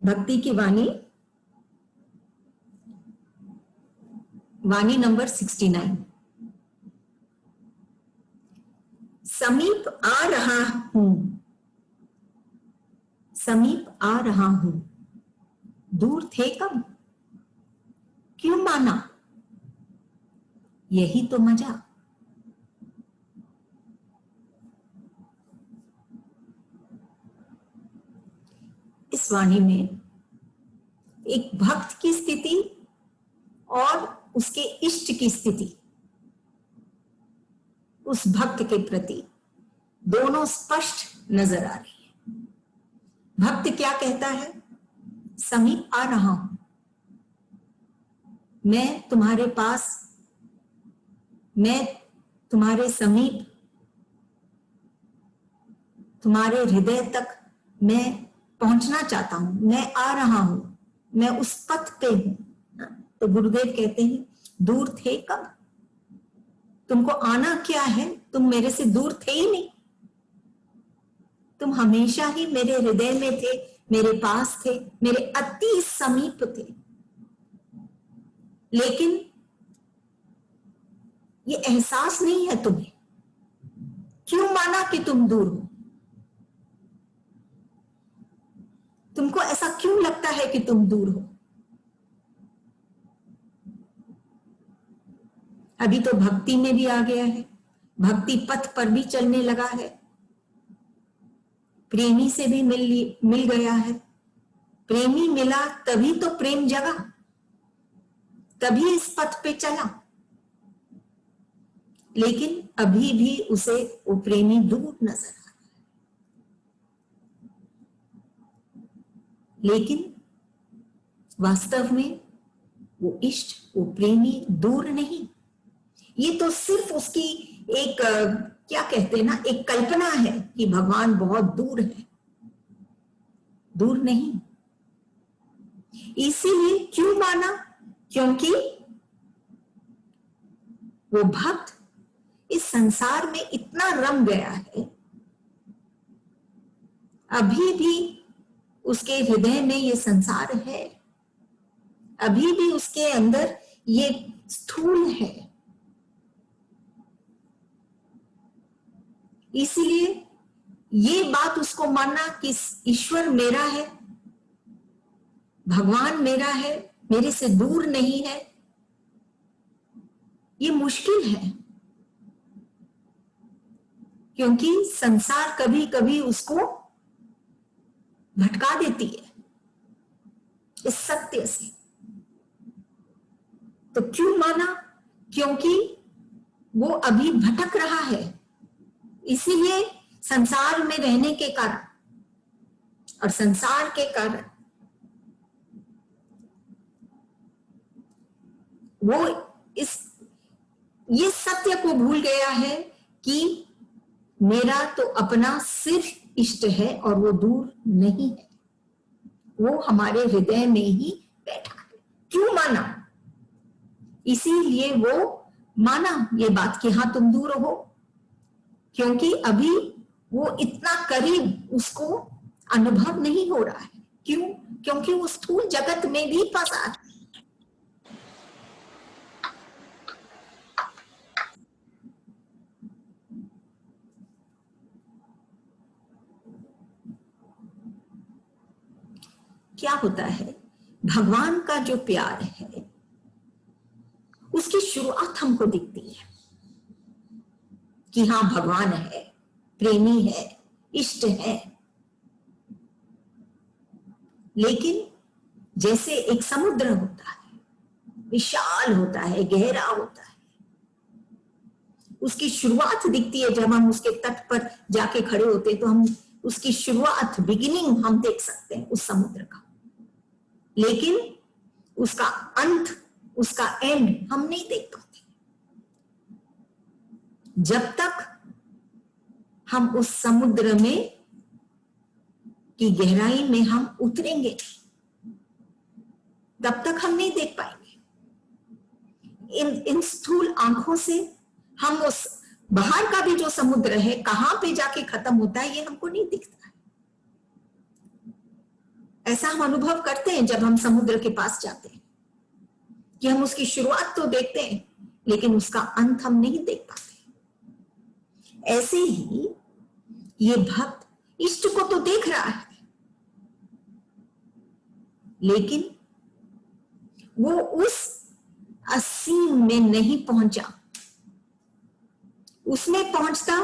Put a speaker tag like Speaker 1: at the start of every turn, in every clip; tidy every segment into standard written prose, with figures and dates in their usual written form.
Speaker 1: भक्ति की वाणी, वाणी नंबर 69। समीप आ रहा हूं, समीप आ रहा हूं, दूर थे कब, क्यों माना, यही तो मजा। इस वाणी में एक भक्त की स्थिति और उसके इष्ट की स्थिति, उस भक्त के प्रति दोनों स्पष्ट नजर आ रही है। भक्त क्या कहता है? समीप आ रहा हूं, मैं तुम्हारे पास, मैं तुम्हारे समीप, तुम्हारे हृदय तक मैं पहुंचना चाहता हूं, मैं आ रहा हूं, मैं उस पथ पे हूं। तो गुरुदेव कहते हैं दूर थे कब, तुमको आना क्या है, तुम मेरे से दूर थे ही नहीं, तुम हमेशा ही मेरे हृदय में थे, मेरे पास थे, मेरे अति समीप थे। लेकिन ये एहसास नहीं है तुम्हें, क्यों माना कि तुम दूर हो, तुमको ऐसा क्यों लगता है कि तुम दूर हो। अभी तो भक्ति में भी आ गया है, भक्ति पथ पर भी चलने लगा है, प्रेमी से भी मिल गया है, प्रेमी मिला तभी तो प्रेम जगा, तभी इस पथ पे चला। लेकिन अभी भी उसे वो प्रेमी दूर नजर आ रहा है। लेकिन वास्तव में वो इष्ट, वो प्रेमी दूर नहीं, ये तो सिर्फ उसकी एक क्या कहते हैं ना, एक कल्पना है कि भगवान बहुत दूर है, दूर नहीं। इसीलिए क्यों माना, क्योंकि वो भक्त इस संसार में इतना रम गया है, अभी भी उसके हृदय में ये संसार है, अभी भी उसके अंदर ये स्थूल है। इसीलिए ये बात उसको मानना कि ईश्वर मेरा है, भगवान मेरा है, मेरे से दूर नहीं है, ये मुश्किल है। क्योंकि संसार कभी कभी उसको भटका देती है इस सत्य से। तो क्यों माना, क्योंकि वो अभी भटक रहा है, इसीलिए संसार में रहने के कारण और संसार के कारण वो ये सत्य को भूल गया है कि मेरा तो अपना सिर्फ इष्ट है और वो दूर नहीं है, वो हमारे हृदय में ही बैठा है। क्यों माना, इसीलिए वो माना ये बात कि हाँ तुम दूर हो, क्योंकि अभी वो इतना करीब उसको अनुभव नहीं हो रहा है। क्यों? क्योंकि वो स्थूल जगत में भी फंसा है। क्या होता है, भगवान का जो प्यार है उसकी शुरुआत हमको दिखती है कि हाँ भगवान है, प्रेमी है, इष्ट है। लेकिन जैसे एक समुद्र होता है, विशाल होता है, गहरा होता है, उसकी शुरुआत दिखती है जब हम उसके तट पर जाके खड़े होते हैं, तो हम उसकी शुरुआत, बिगिनिंग हम देख सकते हैं उस समुद्र का। लेकिन उसका अंत, उसका एंड हम नहीं देख पाते जब तक हम उस समुद्र में की गहराई में हम उतरेंगे, तब तक हम नहीं देख पाएंगे। इन स्थूल आंखों से हम उस बाहर का भी जो समुद्र है कहां पे जाके खत्म होता है ये हमको नहीं दिखता है। ऐसा हम अनुभव करते हैं जब हम समुद्र के पास जाते हैं कि हम उसकी शुरुआत तो देखते हैं लेकिन उसका अंत हम नहीं देख पाते। ऐसे ही ये भक्त इष्ट को तो देख रहा है लेकिन वो उस असीम में नहीं पहुंचा। उसमें पहुंचता,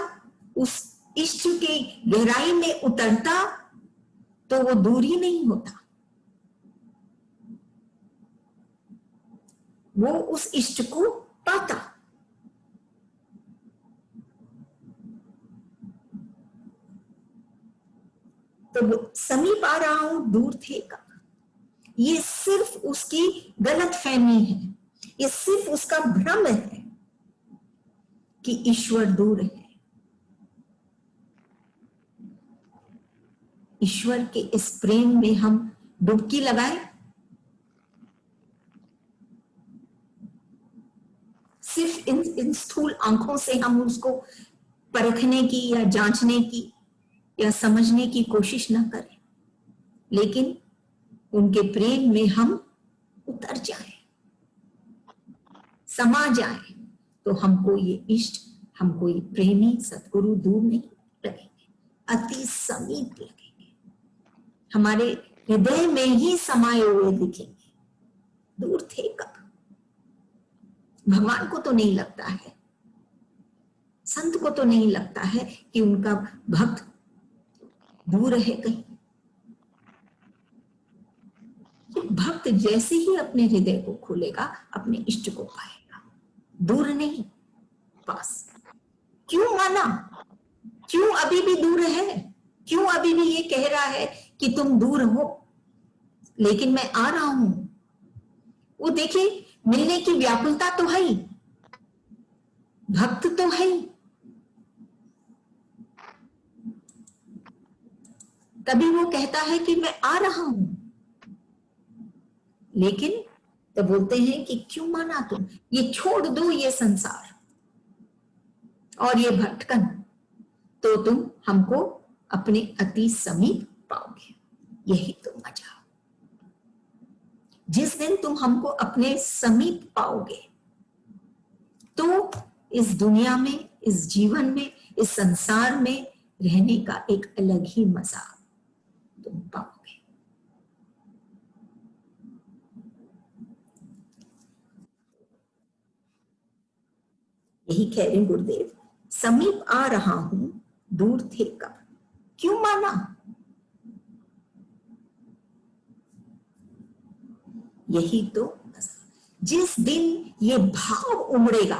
Speaker 1: उस इष्ट के गहराई में उतरता तो वो दूर ही नहीं होता, वो उस इष्ट को पाता। तो समीप आ रहा हूं दूर थे कब, ये सिर्फ उसकी गलत फहमी है, ये सिर्फ उसका भ्रम है कि ईश्वर दूर है। ईश्वर के इस प्रेम में हम डुबकी लगाएं, सिर्फ इन स्थूल आंखों से हम उसको परखने की या जांचने की या समझने की कोशिश ना करें, लेकिन उनके प्रेम में हम उतर जाएं, समा जाएं, तो हमको ये इष्ट, हमको ये प्रेमी सद्गुरु दूर नहीं लगेंगे, अति समीप लगेंगे, हमारे हृदय में ही समाये हुए दिखेंगे। दूर थे कब, भगवान को तो नहीं लगता है, संत को तो नहीं लगता है कि उनका भक्त दूर है कहीं। भक्त जैसे ही अपने हृदय को खोलेगा अपने इष्ट को पाएगा, दूर नहीं, पास। क्यों माना, क्यों अभी भी दूर है, क्यों अभी भी ये कह रहा है कि तुम दूर हो लेकिन मैं आ रहा हूं। वो देखिए मिलने की व्याकुलता तो है ही, भक्त तो है ही, तभी वो कहता है कि मैं आ रहा हूं। लेकिन तो बोलते हैं कि क्यों माना तुम, ये छोड़ दो ये संसार और ये भटकन, तो तुम हमको अपने अति समीप पाओगे। यही तो मजा, जिस दिन तुम हमको अपने समीप पाओगे तो इस दुनिया में, इस जीवन में, इस संसार में रहने का एक अलग ही मजा तुम पाओगे। यही कह रहे गुरुदेव, समीप आ रहा हूं दूर थे कब, क्यों माना। यही तो जिस दिन ये भाव उमड़ेगा,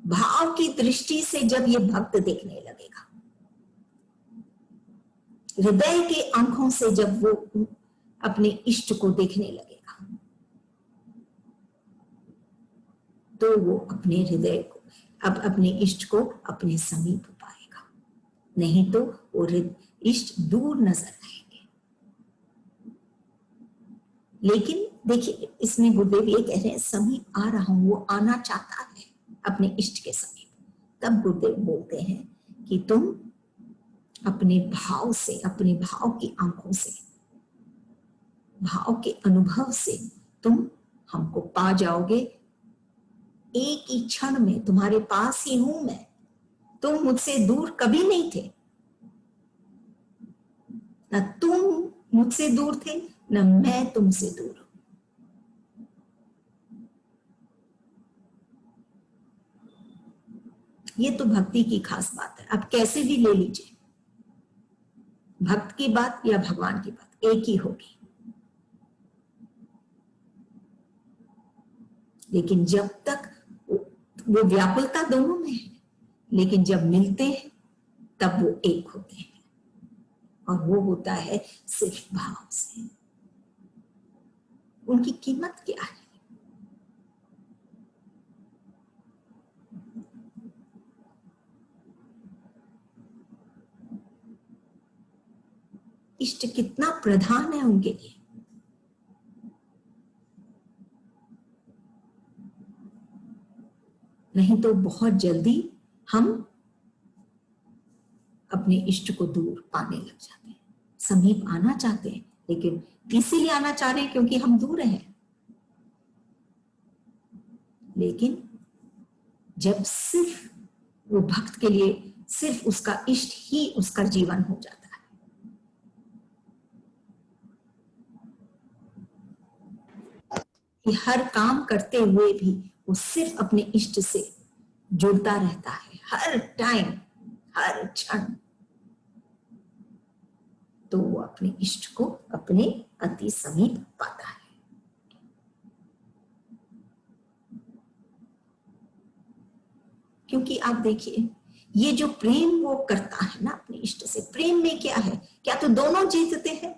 Speaker 1: भाव की दृष्टि से जब ये भक्त देखने लगेगा, हृदय के आंखों से जब वो अपने इष्ट को देखने लगेगा, तो वो अपने हृदय को, अब अपने इष्ट को अपने समीप पाएगा, नहीं तो वो इष्ट दूर नजर आएंगे। लेकिन देखिए इसमें गुरुदेव ये कह रहे हैं समीप आ रहा हूं, वो आना चाहता है अपने इष्ट के समीप। तब गुरुदेव बोलते हैं कि तुम अपने भाव से, अपने भाव की आंखों से, भाव के अनुभव से तुम हमको पा जाओगे। एक ही क्षण में तुम्हारे पास ही हूं मैं, तुम मुझसे दूर कभी नहीं थे, न तुम मुझसे दूर थे न मैं तुमसे दूर हूं। ये तो भक्ति की खास बात है। आप कैसे भी ले लीजिए, भक्त की बात या भगवान की बात एक ही होगी, लेकिन जब तक वो व्याकुलता दोनों में है, लेकिन जब मिलते हैं तब वो एक होते हैं, और वो होता है सिर्फ भाव से। उनकी कीमत क्या है, इष्ट कितना प्रधान है उनके लिए। नहीं तो बहुत जल्दी हम अपने इष्ट को दूर पाने लग जाते हैं, समीप आना चाहते हैं लेकिन इसीलिए आना चाह रहे हैं क्योंकि हम दूर हैं। लेकिन जब सिर्फ वो भक्त के लिए सिर्फ उसका इष्ट ही उसका जीवन हो जाता है, कि हर काम करते हुए भी वो सिर्फ अपने इष्ट से जुड़ता रहता है, हर टाइम, हर क्षण, तो वो अपने इष्ट को अपने अति समीप पाता है। क्योंकि आप देखिए, ये जो प्रेम वो करता है ना अपने इष्ट से, प्रेम में क्या है, क्या तो दोनों जीतते हैं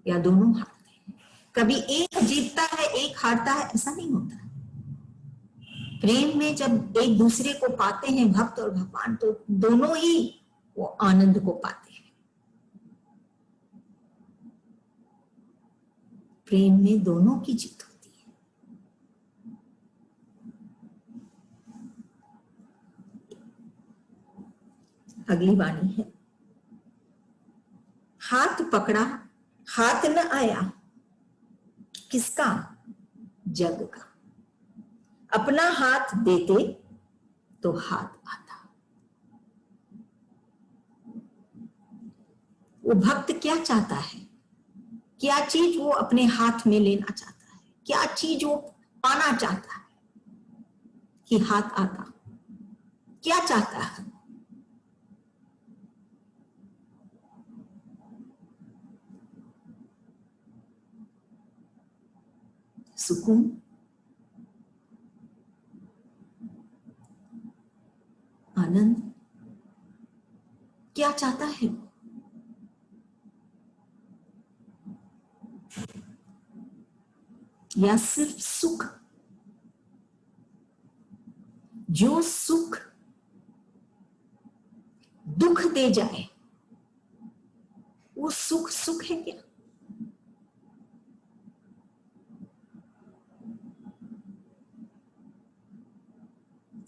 Speaker 1: या दोनों हारते हैं। कभी एक जीतता है एक हारता है, ऐसा नहीं होता। प्रेम में जब एक दूसरे को पाते हैं भक्त और भगवान, तो दोनों ही वो आनंद को पाते हैं। प्रेम में दोनों की जीत होती है। अगली वाणी है, हाथ पकड़ा हाथ न आया, किसका? जग का। अपना हाथ देते तो हाथ आता। वो भक्त क्या चाहता है, क्या चीज वो अपने हाथ में लेना चाहता है, क्या चीज वो पाना चाहता है कि हाथ आता, क्या चाहता है? सुकून, आनंद, क्या चाहता है? या सिर्फ सुख? जो सुख दुख दे जाए, वो सुख सुख है क्या?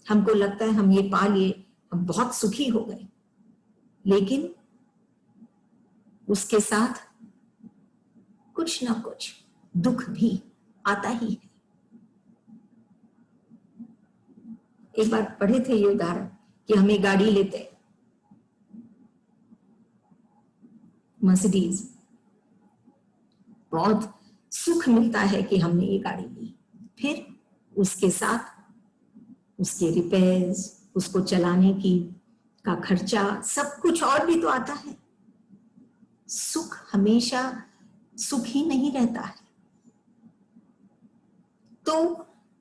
Speaker 1: हमको लगता है हम ये पा लिए, हम बहुत सुखी हो गए, लेकिन उसके साथ कुछ ना कुछ दुख भी आता ही है। एक बार पढ़े थे ये उदाहरण कि हमें गाड़ी लेते, मर्सिडीज, बहुत सुख मिलता है कि हमने ये गाड़ी ली, फिर उसके साथ उसके रिपेयर्स, उसको चलाने की का खर्चा, सब कुछ और भी तो आता है। सुख हमेशा सुख ही नहीं रहता है। तो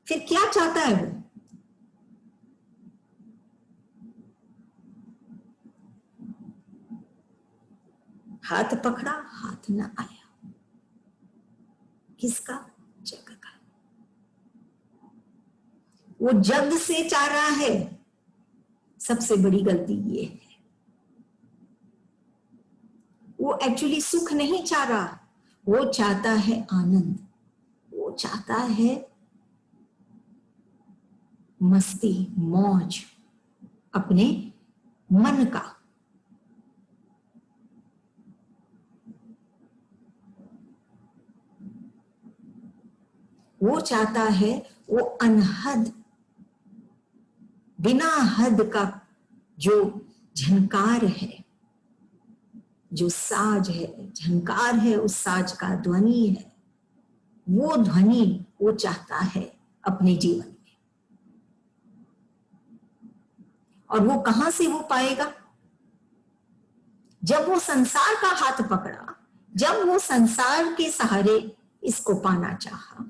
Speaker 1: फिर क्या चाहता है वो? हाथ पकड़ा हाथ न आया, किसका? जग का। वो जग से चाह रहा है। सबसे बड़ी गलती ये है, वो एक्चुअली सुख नहीं चाह रहा, वो चाहता है आनंद, वो चाहता है मस्ती मौज अपने मन का। वो चाहता है वो अनहद, बिना हद का जो झनकार है, जो साज है, झनकार है, उस साज का ध्वनि है, वो ध्वनि वो चाहता है अपने जीवन में। और वो कहां से वो पाएगा? जब वो संसार का हाथ पकड़ा, जब वो संसार के सहारे इसको पाना चाहा,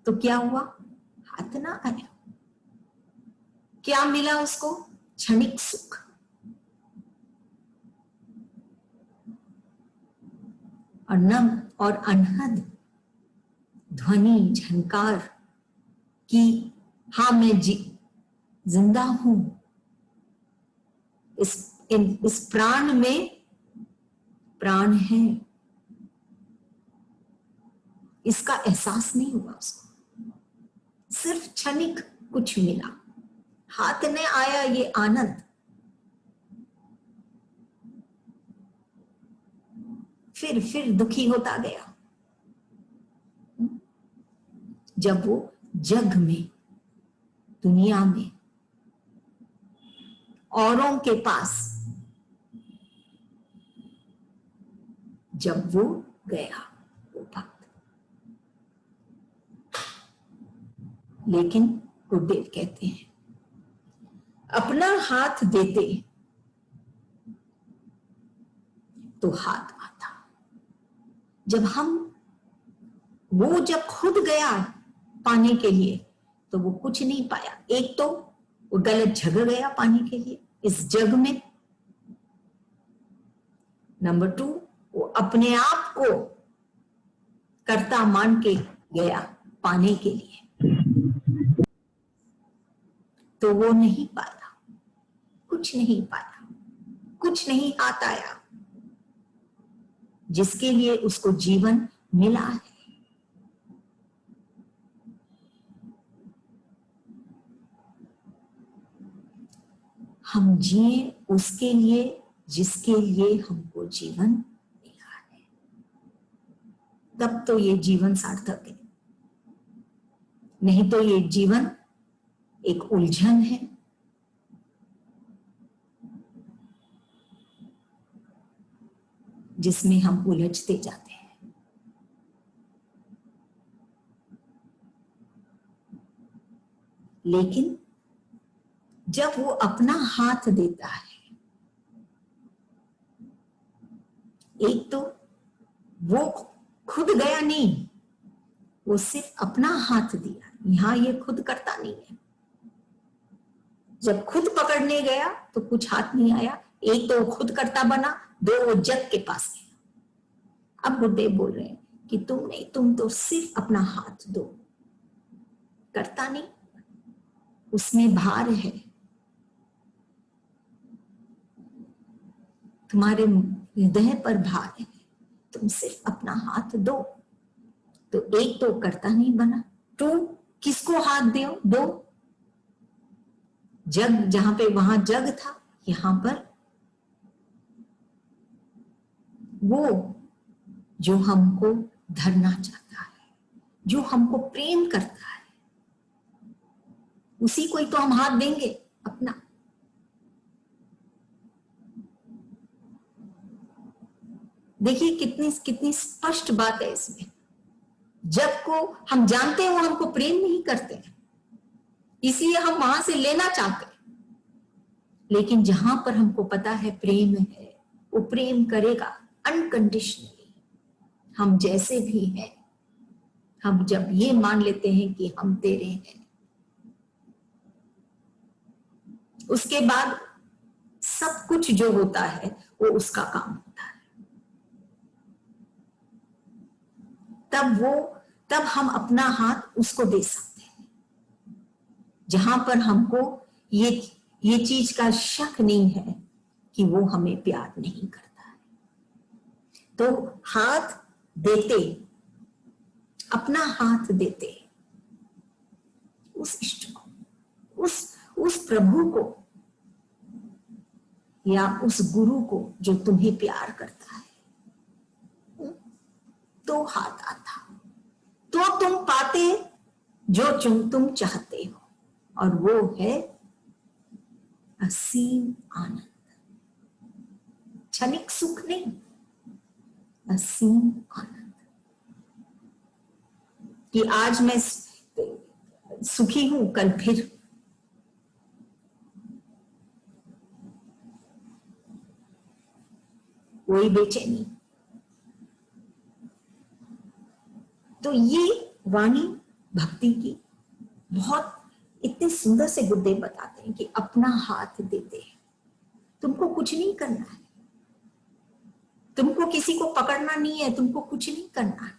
Speaker 1: तो क्या हुआ? हाथ ना आया। क्या मिला उसको? क्षणिक सुख। और नम और अनहद ध्वनि झनकार की, हाँ मैं जिंदा हूं, इस प्राण में प्राण है, इसका एहसास नहीं हुआ उसको। सिर्फ क्षणिक कुछ मिला, हाथ ने आया ये आनंद। फिर दुखी होता गया। जब वो जग में, दुनिया में, औरों के पास जब वो गया, वो भक्त। लेकिन गुरुदेव कहते हैं अपना हाथ देते तो हाथ आता। जब जब खुद गया पाने के लिए तो वो कुछ नहीं पाया। एक तो वो गलत जगह गया पाने के लिए इस जग में, नंबर 2 वो अपने आप को कर्ता मान के गया पाने के लिए, तो वो नहीं पाया, कुछ नहीं पाया, कुछ नहीं हाथ आया जिसके लिए उसको जीवन मिला है। हम जिए उसके लिए जिसके लिए हमको जीवन मिला है, तब तो ये जीवन सार्थक है। नहीं तो ये जीवन एक उलझन है। जिसमें हम उलझते जाते हैं। लेकिन जब वो अपना हाथ देता है, एक तो वो खुद गया नहीं, वो सिर्फ अपना हाथ दिया। यहां ये खुद करता नहीं है। जब खुद पकड़ने गया तो कुछ हाथ नहीं आया। एक तो वो खुद करता बना, 2 वो जग के पास गया। अब गुरुदेव बोल रहे हैं कि तुम नहीं, तुम तो सिर्फ अपना हाथ दो, करता नहीं, उसमें भार है। तुम्हारे हृदय पर भार है, तुम सिर्फ अपना हाथ दो। तो एक तो करता नहीं बना, 2 किसको हाथ दो? जग, जहां पे वहां जग था, यहां पर वो जो हमको धरना चाहता है, जो हमको प्रेम करता है, उसी को ही तो हम हाथ देंगे अपना। देखिए कितनी स्पष्ट बात है इसमें। जग को हम जानते हैं वो हमको प्रेम नहीं करते हैं, इसलिए हम वहां से लेना चाहते हैं। लेकिन जहां पर हमको पता है प्रेम है, वो प्रेम करेगा अनकंडीशनली। हम जैसे भी हैं, हम जब ये मान लेते हैं कि हम तेरे हैं, उसके बाद सब कुछ जो होता है वो उसका काम होता है। तब हम अपना हाथ उसको दे सकते हैं, जहां पर हमको ये चीज का शक नहीं है कि वो हमें प्यार नहीं करता है। तो हाथ देते, अपना हाथ देते उस इष्ट को, उस प्रभु को या उस गुरु को जो तुम्हें प्यार करता है, तो हाथ आता, तो तुम पाते जो तुम चाहते हो, और वो है असीम आनंद। क्षणिक सुख नहीं, असीम आनंद। कि आज मैं सुखी हूं, कल फिर कोई बेचैनी। तो ये वाणी भक्ति की बहुत इतने सुंदर से गुरुदेव बताते हैं कि अपना हाथ देते हैं। तुमको कुछ नहीं करना है, तुमको किसी को पकड़ना नहीं है, तुमको कुछ नहीं करना है,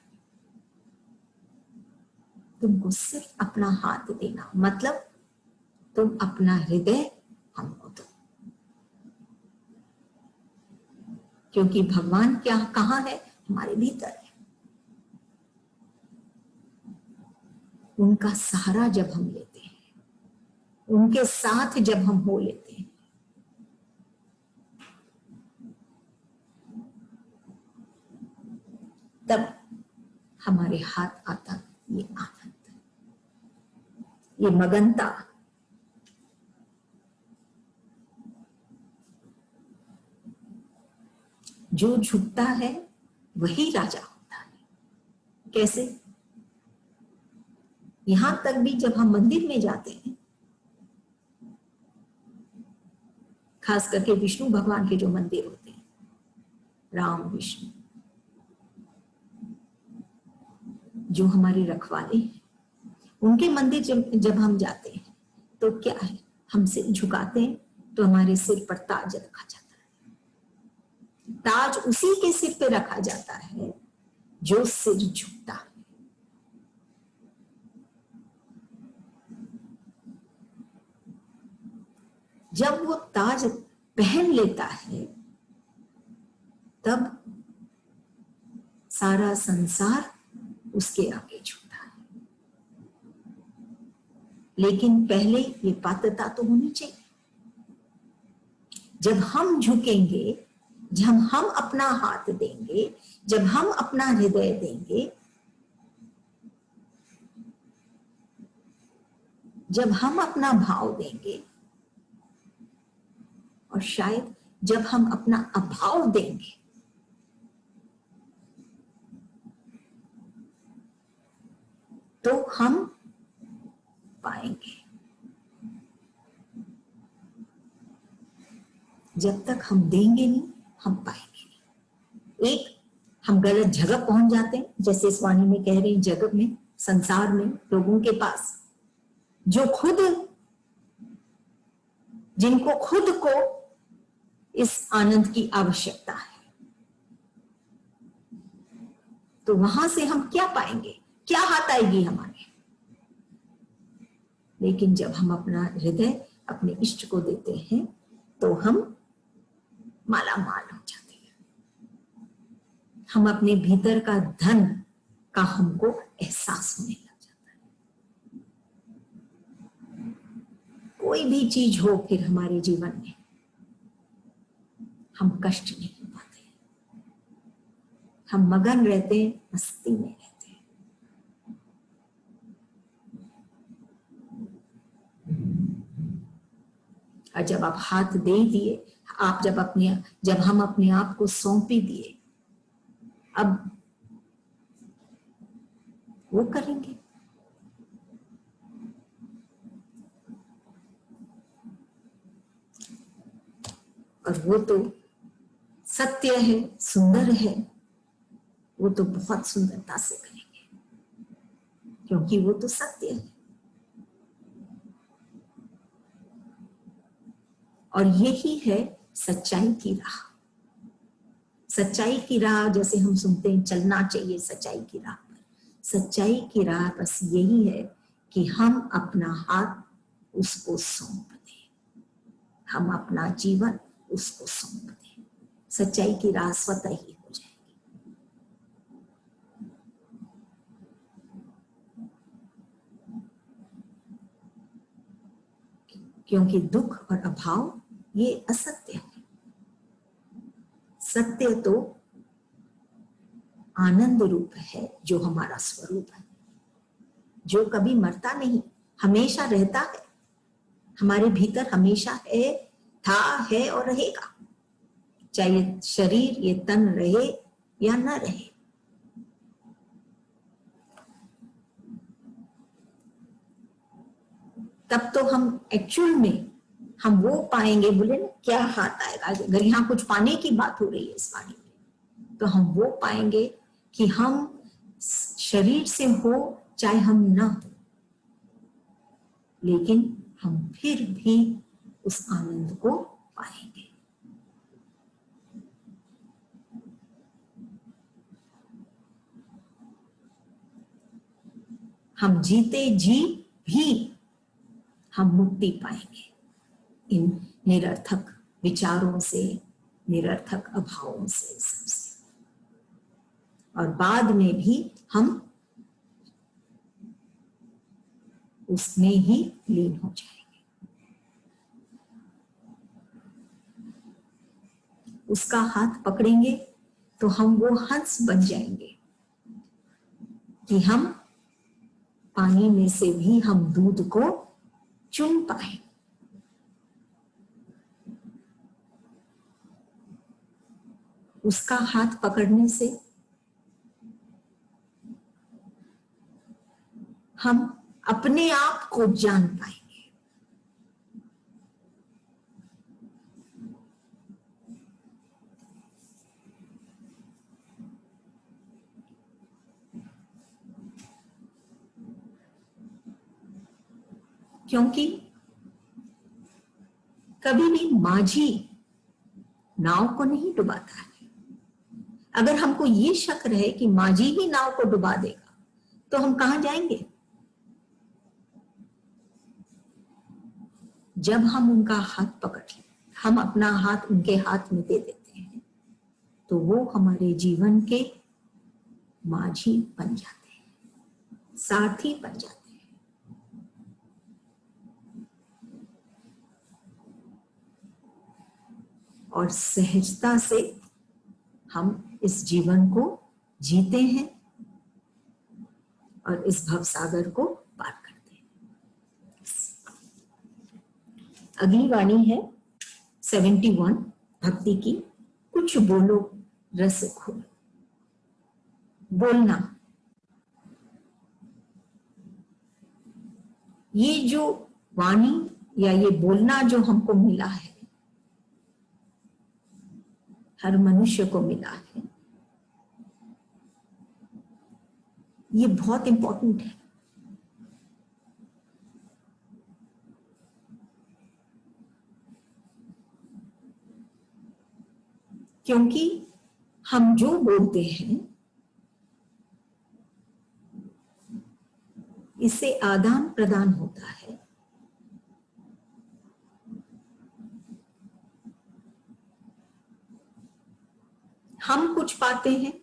Speaker 1: तुमको सिर्फ अपना हाथ देना। मतलब तुम अपना हृदय हमको दो, क्योंकि भगवान क्या कहाँ है? हमारे भीतर है। उनका सहारा जब हम लेते हैं, उनके साथ जब हम हो लेते हैं, तब हमारे हाथ आता ये आनंद, ये मगनता। जो झुकता है वही राजा होता है। कैसे? यहां तक भी जब हम मंदिर में जाते हैं, खास करके विष्णु भगवान के जो मंदिर होते हैं, राम विष्णु, जो हमारे रखवाले हैं, उनके मंदिर जब हम जाते हैं तो क्या है, हम सिर झुकाते हैं तो हमारे सिर पर ताज रखा जाता है। ताज उसी के सिर पे रखा जाता है जो सिर झुकता है। जब वो ताज पहन लेता है तब सारा संसार उसके आगे झुकता है। लेकिन पहले ये पात्रता तो होनी चाहिए। जब हम झुकेंगे, जब हम अपना हाथ देंगे, जब हम अपना हृदय देंगे, जब हम अपना भाव देंगे, और शायद जब हम अपना अभाव देंगे, तो हम पाएंगे। जब तक हम देंगे नहीं, हम पाएंगे नहीं। एक हम गलत जगह पहुंच जाते हैं, जैसे इस वाणी में कह रहे हैं, जगत में, संसार में, लोगों के पास जो जिनको खुद को इस आनंद की आवश्यकता है, तो वहां से हम क्या पाएंगे, क्या हाथ आएगी हमारे। लेकिन जब हम अपना हृदय अपने इष्ट को देते हैं तो हम माला माल हो जाते हैं। हम अपने भीतर का धन का हमको एहसास होने लग जाता है। कोई भी चीज हो फिर हमारे जीवन में, हम कष्ट नहीं पाते, हम मगन रहते हैं, मस्ती में रहते हैं। और जब आप हाथ दे दिए, आप जब हम अपने आप को सौंपी दिए, अब वो करेंगे। और वो तो सत्य है, सुंदर है, वो तो बहुत सुंदरता से करेंगे, क्योंकि वो तो सत्य है। और यही है सच्चाई की राह। सच्चाई की राह जैसे हम सुनते हैं, चलना चाहिए सच्चाई की राह पर। सच्चाई की राह बस यही है कि हम अपना हाथ उसको सौंप दें, हम अपना जीवन उसको सौंप दें। सच्चाई की राह स्वतः ही हो जाएगी। क्योंकि दुख और अभाव ये असत्य है। सत्य तो आनंद रूप है, जो हमारा स्वरूप है, जो कभी मरता नहीं, हमेशा रहता है, हमारे भीतर हमेशा है, था, है और रहेगा। चाहे शरीर, ये तन रहे या न रहे। तब तो हम एक्चुअल में हम वो पाएंगे। बोले ना, क्या हाथ आएगा। अगर यहाँ कुछ पाने की बात हो रही है इस वाणी में, तो हम वो पाएंगे कि हम शरीर से हो चाहे हम ना हो, लेकिन हम फिर भी उस आनंद को पाएंगे। हम जीते जी भी हम मुक्ति पाएंगे इन निरर्थक विचारों से, निरर्थक अभावों से, सबसे। और बाद में भी हम उसमें ही लीन हो जाएंगे। उसका हाथ पकड़ेंगे तो हम वो हंस बन जाएंगे कि हम पानी में से भी हम दूध को चुन पाए। उसका हाथ पकड़ने से हम अपने आप को जान पाएंगे। क्योंकि कभी भी माझी नाव को नहीं डुबाता है। अगर हमको ये शक रहे कि माझी ही नाव को डुबा देगा तो हम कहां जाएंगे? जब हम उनका हाथ पकड़ लें, हम अपना हाथ उनके हाथ में दे देते हैं, तो वो हमारे जीवन के माझी बन जाते हैं, साथी बन जाते हैं। और सहजता से हम इस जीवन को जीते हैं और इस भवसागर को पार करते हैं। अगली वाणी है 71 भक्ति की। कुछ बोलो रस घोल। बोलना, ये जो वाणी या ये बोलना जो हमको मिला है, हर मनुष्य को मिला है, ये बहुत इंपॉर्टेंट है। क्योंकि हम जो बोलते हैं इससे आदान प्रदान होता है। हम कुछ पाते हैं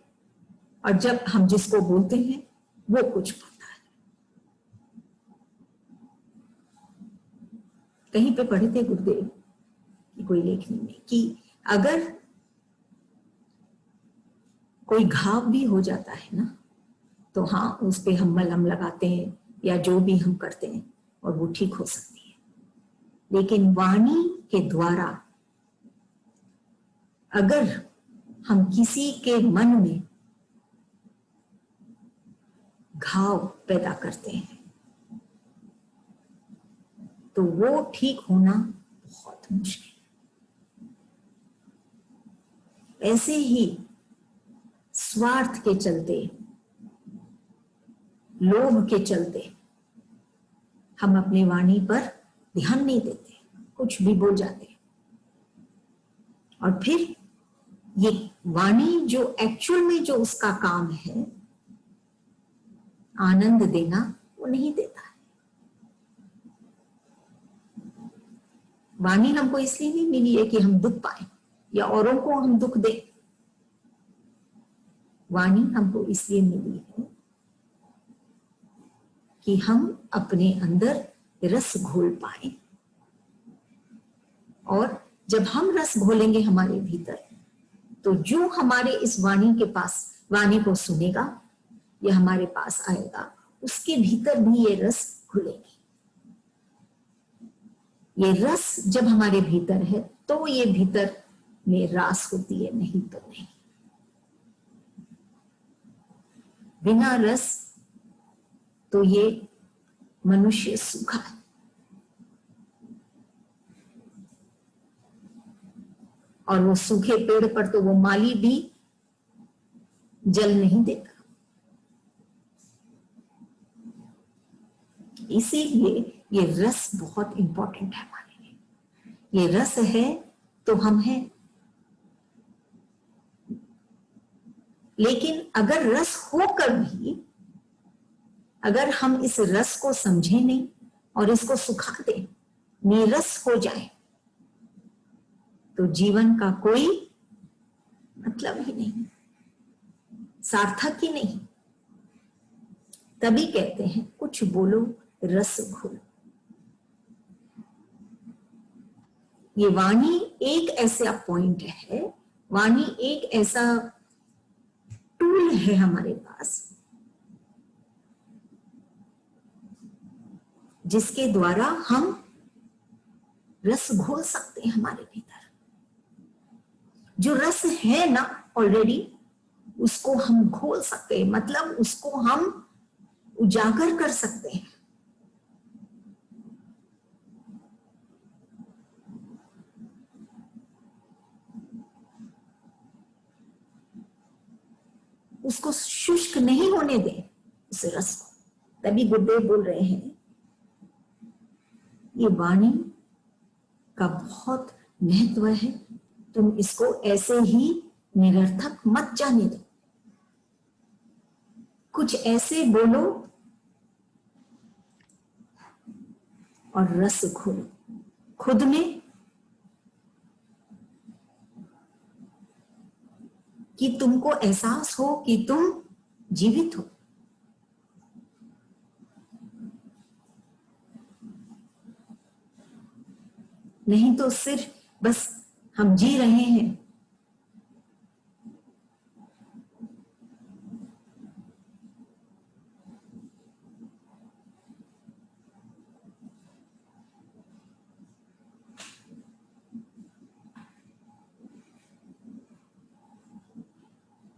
Speaker 1: और जब हम जिसको बोलते हैं वो कुछ पाता है। कहीं पे पढ़े थे गुरुदेव की कोई लेखनी में कि अगर कोई घाव भी हो जाता है ना, तो हाँ, उस पे हम मलहम लगाते हैं या जो भी हम करते हैं और वो ठीक हो सकती है। लेकिन वाणी के द्वारा अगर हम किसी के मन में घाव पैदा करते हैं तो वो ठीक होना बहुत मुश्किल है। ऐसे ही स्वार्थ के चलते, लोभ के चलते हम अपनी वाणी पर ध्यान नहीं देते, कुछ भी बोल जाते, और फिर ये वाणी जो एक्चुअल में जो उसका काम है आनंद देना, वो नहीं देता है। वाणी हमको इसलिए नहीं मिली है कि हम दुख पाए या औरों को हम दुख दें। वाणी हमको इसलिए मिली है कि हम अपने अंदर रस घोल पाए, और जब हम रस घोलेंगे हमारे भीतर, तो जो हमारे इस वाणी के पास, वाणी को सुनेगा या हमारे पास आएगा, उसके भीतर भी ये रस घुलेगी। ये रस जब हमारे भीतर है तो ये भीतर में रास होती है, नहीं तो नहीं। बिना रस तो ये मनुष्य सूखा है। और वो सूखे पेड़ पर तो वो माली भी जल नहीं देता। इसीलिए ये रस बहुत इंपॉर्टेंट है हमारे लिए। ये रस है तो हम हैं। लेकिन अगर रस होकर भी अगर हम इस रस को समझे नहीं और इसको सुखा दें, नीरस हो जाए, तो जीवन का कोई मतलब ही नहीं, सार्थक ही नहीं। तभी कहते हैं कुछ बोलो रस घोलो। ये वाणी एक ऐसा पॉइंट है, वाणी एक ऐसा टूल है हमारे पास जिसके द्वारा हम रस घोल सकते हैं हमारे भीतर। जो रस है ना ऑलरेडी, उसको हम घोल सकते हैं, मतलब उसको हम उजागर कर सकते हैं। उसको शुष्क नहीं होने दें उस रस को। तभी गुरुदेव बोल रहे हैं ये वाणी का बहुत महत्व है, तुम इसको ऐसे ही निरर्थक मत जाने दो। कुछ ऐसे बोलो और रस घोलो खुद में, कि तुमको एहसास हो कि तुम जीवित हो। नहीं तो सिर्फ बस हम जी रहे हैं।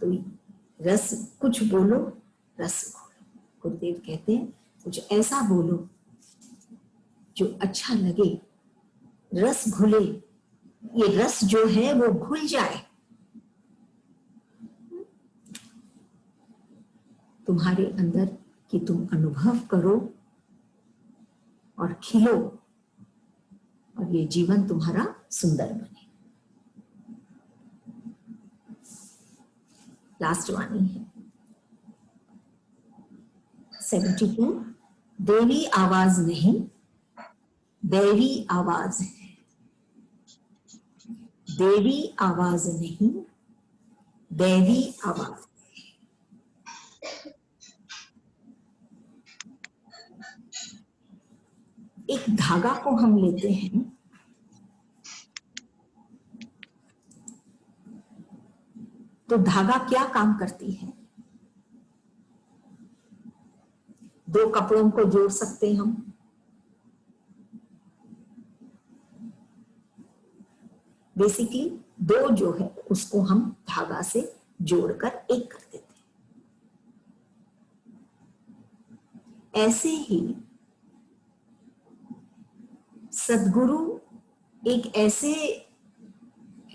Speaker 1: तो रस कुछ बोलो, रस घोलो। गुरुदेव कहते हैं कुछ ऐसा बोलो जो अच्छा लगे, रस घुले। ये रस जो है वो घुल जाए तुम्हारे अंदर, कि तुम अनुभव करो और खिलो और ये जीवन तुम्हारा सुंदर बने। लास्ट वाणी है 72। देवी आवाज नहीं, दैवी आवाज है। देवी आवाज नहीं, दैवी आवाज। एक धागा को हम लेते हैं, तो धागा क्या काम करती है? दो कपड़ों को जोड़ सकते हैं हम, बेसिकली दो जो है उसको हम धागा से जोड़कर एक कर देते हैं। ऐसे ही सद्गुरु एक ऐसे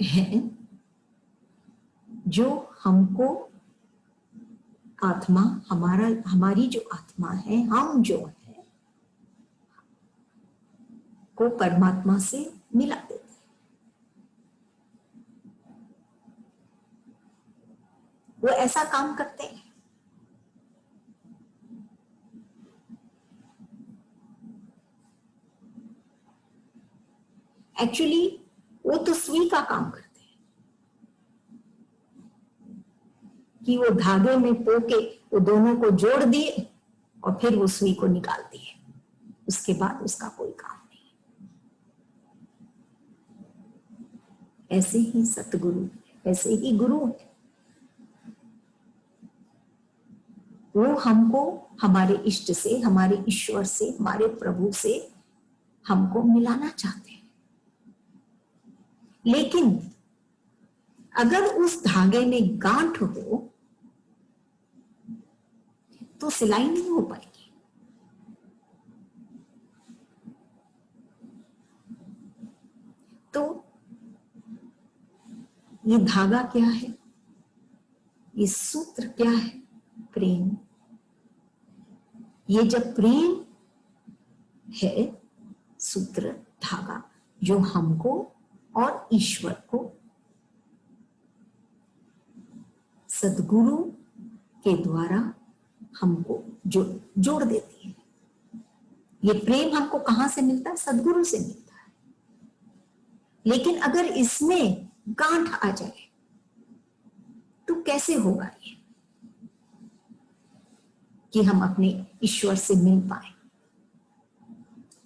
Speaker 1: हैं जो हमको आत्मा, हमारी जो आत्मा है, हम जो है को परमात्मा से मिला देते हैं। वो ऐसा काम करते हैं। एक्चुअली वो तो सुई का काम करते हैं कि वो धागे में पोके वो दोनों को जोड़ दिए और फिर वो सुई को निकाल दिए। उसके बाद उसका कोई काम नहीं। ऐसे ही सतगुरु, ऐसे ही गुरु है। वो हमको हमारे इष्ट से, हमारे ईश्वर से, हमारे प्रभु से हमको मिलाना चाहते हैं। लेकिन अगर उस धागे में गांठ हो तो सिलाई नहीं हो पाएगी। तो ये धागा क्या है? ये सूत्र क्या है? प्रेम। ये जब प्रेम है, सूत्र, धागा जो हमको और ईश्वर को सद्गुरु के द्वारा हमको जोड़ देती है। ये प्रेम हमको कहां से मिलता है? सद्गुरु से मिलता है। लेकिन अगर इसमें गांठ आ जाए तो कैसे होगा ये कि हम अपने ईश्वर से मिल पाए,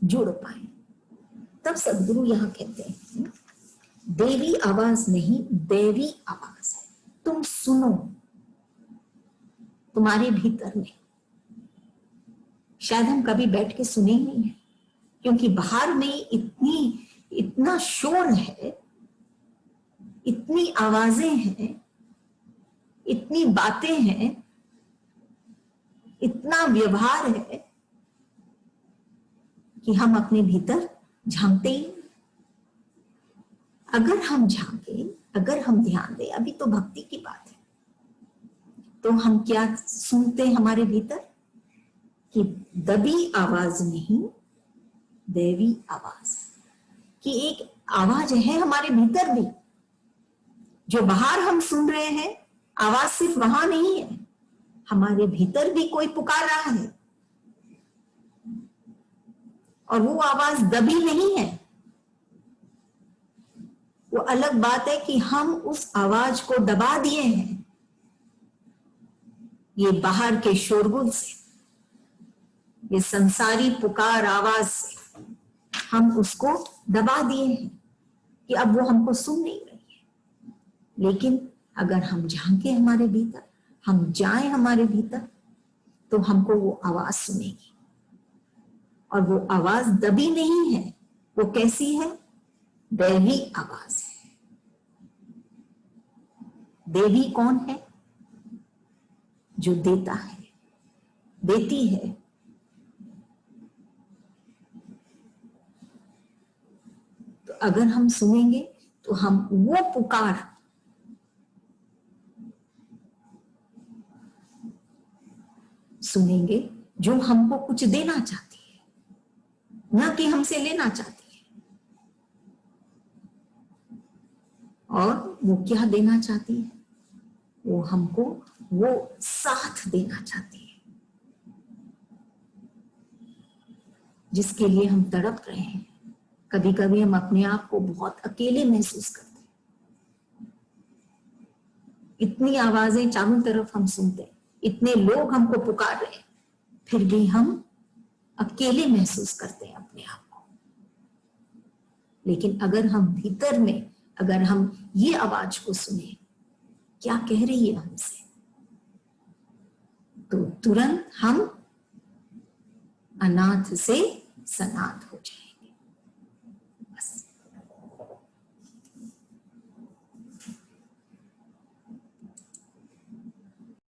Speaker 1: जुड़ पाए? तब सद्गुरु यहां कहते हैं देवी आवाज नहीं, दैवी आवाज है। तुम सुनो, तुम्हारे भीतर में। शायद हम कभी बैठ के सुने ही नहीं है, क्योंकि बाहर में इतना शोर है, इतनी आवाजें हैं, इतनी बातें हैं, इतना व्यवहार है कि हम अपने भीतर झांकते ही। अगर हम झांके, अगर हम ध्यान दें, अभी तो भक्ति की बात है, तो हम क्या सुनते हैं हमारे भीतर कि दबी आवाज नहीं, दैवी आवाज की एक आवाज है हमारे भीतर भी। जो बाहर हम सुन रहे हैं आवाज सिर्फ वहां नहीं है, हमारे भीतर भी कोई पुकार रहा है, और वो आवाज दबी नहीं है। वो अलग बात है कि हम उस आवाज को दबा दिए हैं ये बाहर के शोरगुल से, ये संसारी पुकार आवाज से हम उसको दबा दिए हैं कि अब वो हमको सुन नहीं रही है। लेकिन अगर हम झांके हमारे भीतर, हम जाएं हमारे भीतर, तो हमको वो आवाज सुनेगी। और वो आवाज दबी नहीं है, वो कैसी है? दैवी आवाज है। देवी कौन है? जो देता है, देती है। तो अगर हम सुनेंगे तो हम वो पुकार सुनेंगे जो हमको कुछ देना चाहती है, ना कि हमसे लेना चाहती है। और वो क्या देना चाहती है? वो हमको वो साथ देना चाहती है जिसके लिए हम तड़प रहे हैं। कभी कभी हम अपने आप को बहुत अकेले महसूस करते हैं। इतनी आवाजें चारों तरफ हम सुनते हैं, इतने लोग हमको पुकार रहे हैं, फिर भी हम अकेले महसूस करते हैं अपने आप को। लेकिन अगर हम भीतर में, अगर हम ये आवाज को सुने, क्या कह रही है हमसे, तो तुरंत हम अनाथ से सनाथ